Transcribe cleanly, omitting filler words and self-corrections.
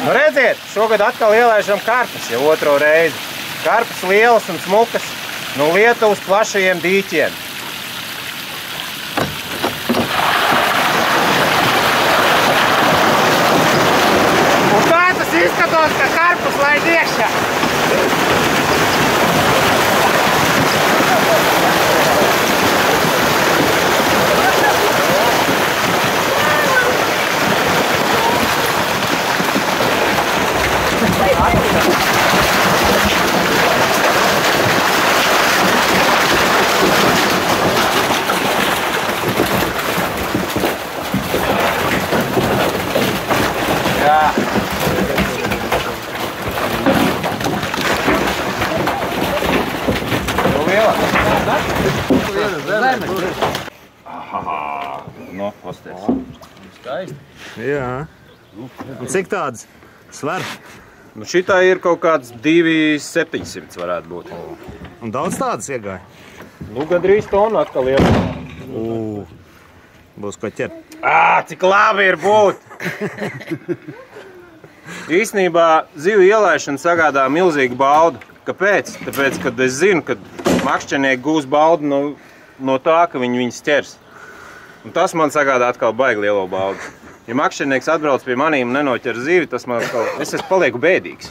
Nu redziet, šogad atkal ielaižam karpus jau otro reizi. Karpus lielas un smukas no Lietuvas plašajiem dīķiem. Un tā tas izskatos, ka karpus laid iekšā. Nu, pasties. Skaisti. Jā. Un cik tāds sver? Nu, šitā ir kaut kāds 2,700 varētu būt. Un daudz tādas iegāja? Nu, gandrīz tonu atkal iegāja. Būs ko ķert. Cik labi ir būt! Īstenībā zivju ielaišana sagādā milzīgu baudu. Kāpēc? Tāpēc, kad es zinu, ka makšķernieki gūs baudu no tā, ka viņi viņus ķers. Un tas man sagādā atkal baigi lielo baudu. Ja makšķernieks atbrauc pie manīm un nenoķer zivi, tas man atkal... Es palieku bēdīgs.